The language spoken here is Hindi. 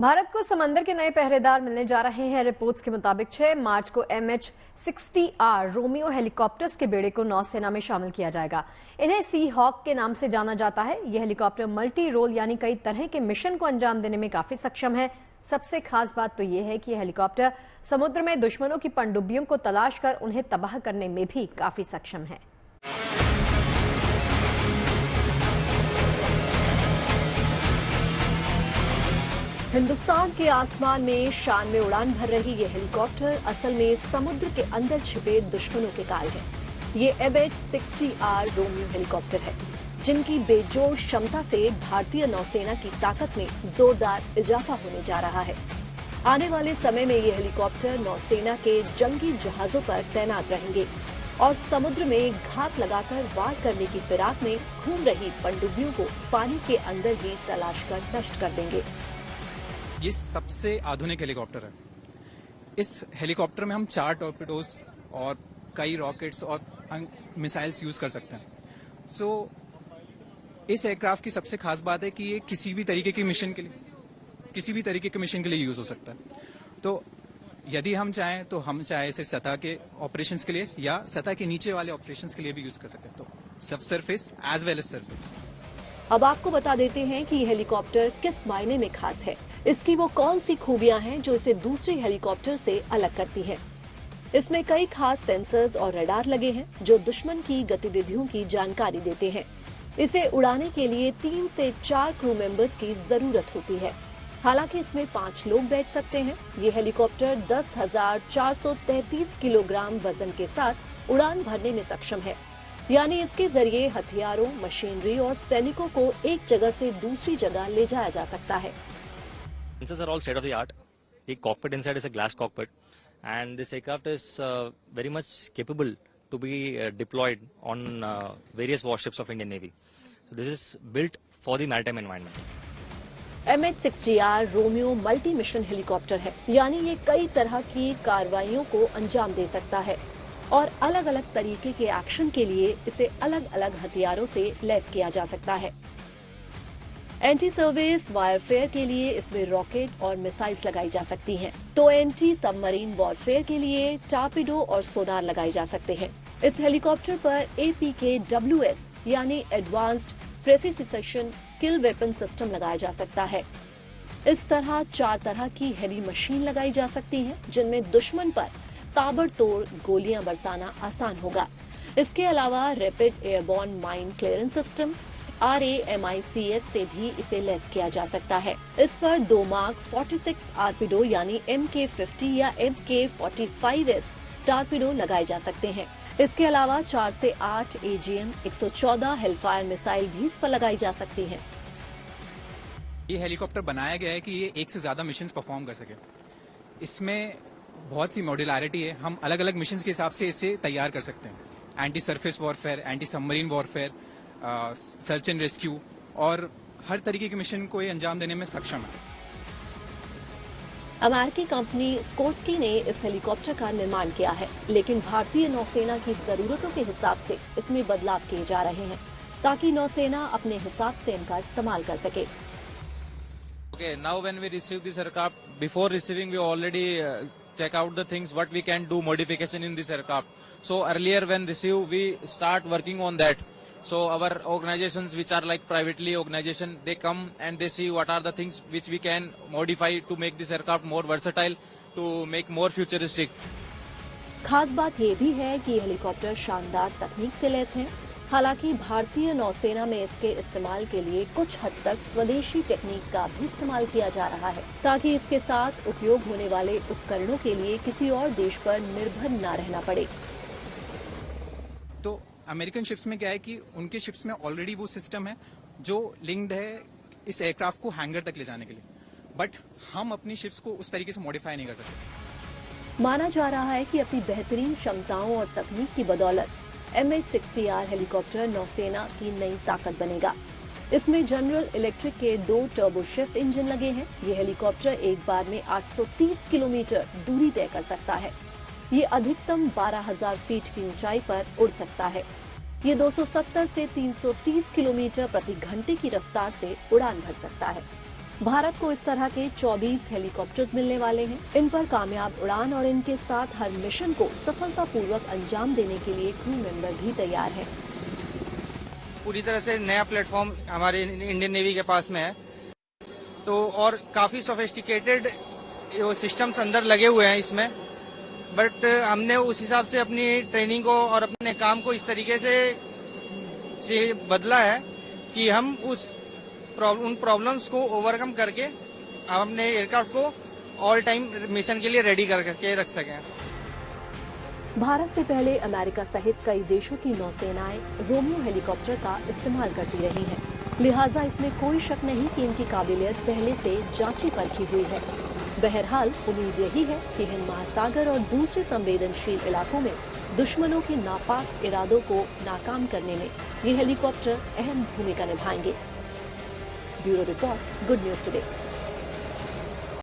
भारत को समंदर के नए पहरेदार मिलने जा रहे हैं। रिपोर्ट्स के मुताबिक 6 मार्च को MH-60R रोमियो हेलीकॉप्टर्स के बेड़े को नौसेना में शामिल किया जाएगा। इन्हें सी हॉक के नाम से जाना जाता है। यह हेलीकॉप्टर मल्टी रोल यानी कई तरह के मिशन को अंजाम देने में काफी सक्षम है। सबसे खास बात तो यह है कि यह हेलीकॉप्टर समुद्र में दुश्मनों की पनडुब्बियों को तलाश कर उन्हें तबाह करने में भी काफी सक्षम है। हिंदुस्तान के आसमान में शान में उड़ान भर रही ये हेलीकॉप्टर असल में समुद्र के अंदर छिपे दुश्मनों के काल है। ये MH-60R रोमियो हेलीकॉप्टर है, जिनकी बेजोड़ क्षमता से भारतीय नौसेना की ताकत में जोरदार इजाफा होने जा रहा है। आने वाले समय में ये हेलीकॉप्टर नौसेना के जंगी जहाजों पर तैनात रहेंगे और समुद्र में घात लगाकर वार करने की फिराक में घूम रही पनडुब्बियों को पानी के अंदर ही तलाश कर नष्ट कर देंगे। ये सबसे आधुनिक हेलीकॉप्टर है। इस हेलीकॉप्टर में हम 4 टॉर्पेडोज और कई रॉकेट्स और मिसाइल्स यूज कर सकते हैं। इस एयरक्राफ्ट की सबसे खास बात है कि ये किसी भी तरीके के मिशन के लिए यूज हो सकता है। तो यदि हम चाहें तो हम चाहे इसे सतह के ऑपरेशंस के लिए या सतह के नीचे वाले ऑपरेशंस के लिए भी यूज कर सकते हैं। तो सब surface as well as surface. अब आपको बता देते हैं कि ये हेलीकॉप्टर किस मायने में खास है। इसकी वो कौन सी खूबियां हैं जो इसे दूसरे हेलीकॉप्टर से अलग करती हैं। इसमें कई खास सेंसर्स और रडार लगे हैं जो दुश्मन की गतिविधियों की जानकारी देते हैं। इसे उड़ाने के लिए 3 से 4 क्रू मेंबर्स की जरूरत होती है। हालांकि इसमें 5 लोग बैठ सकते हैं। ये हेलीकॉप्टर 10,433 किलोग्राम वजन के साथ उड़ान भरने में सक्षम है, यानी इसके जरिए हथियारों, मशीनरी और सैनिकों को एक जगह से दूसरी जगह ले जाया जा सकता है। Sensors are all state of the art. The cockpit inside is a glass cockpit, and this aircraft is very much capable to be deployed on various warships of Indian Navy. So this is built for the maritime environment. MH-60R Romeo multi mission helicopter है, यानी ये कई तरह की कार्रवाइयों को अंजाम दे सकता है और अलग अलग तरीके के एक्शन के लिए इसे अलग अलग हथियारों से लैस किया जा सकता है। एंटी सर्विस वायरफेयर के लिए इसमें रॉकेट और मिसाइल्स लगाई जा सकती हैं, तो एंटी सबमरीन वॉरफेयर के लिए टारपीडो और सोनार लगाए जा सकते हैं। इस हेलीकॉप्टर पर APKWS यानी एडवांस्ड प्रेसिशन किल वेपन सिस्टम लगाया जा सकता है। इस तरह 4 तरह की हेवी मशीन लगाई जा सकती हैं, जिनमें दुश्मन पर ताबड़तोड़ गोलियां बरसाना आसान होगा। इसके अलावा rapid airborne mine clearance system RAMICS से भी इसे लैस किया जा सकता है। इस पर 2 मार्क 46 आर्पिडो यानी MK50 या MK45S टारपीडो लगाए जा सकते हैं। इसके अलावा 4 से 8 AGM-114 हेलफायर मिसाइल भी इस पर लगाई जा सकती हैं। ये हेलीकॉप्टर बनाया गया है कि ये एक से ज्यादा मिशंस परफॉर्म कर सके। इसमें बहुत सी मॉड्यूलरिटी है। हम अलग अलग मिशंस के हिसाब से इसे तैयार कर सकते हैं। Anti surface warfare, anti submarine warfare, search and rescue और हर तरीके के मिशन को ये अंजाम देने में सक्षम है। अमेरिकी कंपनी स्कोर्स्की ने इस हेलीकॉप्टर का निर्माण किया है, लेकिन भारतीय नौसेना की जरूरतों के हिसाब से इसमें बदलाव किए जा रहे हैं ताकि नौसेना अपने हिसाब से इनका इस्तेमाल कर सके। Okay, now when we receive this aircraft, before receiving we already check out the things what we can do modification in this aircraft. So earlier when receive we start working on that. So our organizations which are like privately organization, they come and they see what are the things which we can modify to make this aircraft more versatile, to make more futuristic. खास बात ये भी है कि हेलीकॉप्टर शानदार तकनीक से लैस है। हालांकि भारतीय नौसेना में इसके इस्तेमाल के लिए कुछ हद तक स्वदेशी टेक्निक का भी इस्तेमाल किया जा रहा है, ताकि इसके साथ उपयोग होने वाले उपकरणों के लिए किसी और देश पर निर्भर न रहना पड़े। तो अमेरिकन शिप्स में क्या है कि उनके शिप्स में ऑलरेडी वो सिस्टम है जो लिंक्ड है इस एयरक्राफ्ट को हैंगर तक ले जाने के लिए, बट हम अपनी शिप्स को उस तरीके से मॉडिफाई नहीं कर सकते। माना जा रहा है कि अपनी बेहतरीन क्षमताओं और तकनीक की बदौलत MH-60R हेलीकॉप्टर नौसेना की नई ताकत बनेगा। इसमें जनरल इलेक्ट्रिक के 2 टर्बो शिफ्ट इंजन लगे हैं। ये हेलीकॉप्टर एक बार में 830 किलोमीटर दूरी तय कर सकता है। ये अधिकतम 12,000 फीट की ऊंचाई पर उड़ सकता है। ये 270 से 330 किलोमीटर प्रति घंटे की रफ्तार से उड़ान भर सकता है। भारत को इस तरह के 24 हेलीकॉप्टर्स मिलने वाले हैं। इन पर कामयाब उड़ान और इनके साथ हर मिशन को सफलतापूर्वक अंजाम देने के लिए क्रू मेंबर भी तैयार हैं। पूरी तरह से नया प्लेटफॉर्म हमारे इंडियन नेवी के पास में है, तो और काफी सोफिस्टिकेटेड सिस्टम्स अंदर लगे हुए हैं इसमें, बट हमने उस हिसाब से अपनी ट्रेनिंग को और अपने काम को इस तरीके से बदला है कि हम उन प्रॉब्लम्स को ओवरकम करके हम अपने एयरक्राफ्ट को ऑल टाइम मिशन के लिए रेडी करके रख सकें। भारत से पहले अमेरिका सहित कई देशों की नौसेनाएं रोमियो हेलीकॉप्टर का इस्तेमाल करती रही हैं। लिहाजा इसमें कोई शक नहीं कि इनकी काबिलियत पहले से जांची परखी हुई है। बहरहाल उम्मीद यही है कि हिंद महासागर और दूसरे संवेदनशील इलाकों में दुश्मनों के नापाक इरादों को नाकाम करने में ये हेलीकॉप्टर अहम भूमिका निभाएंगे। Bureau report, good news today.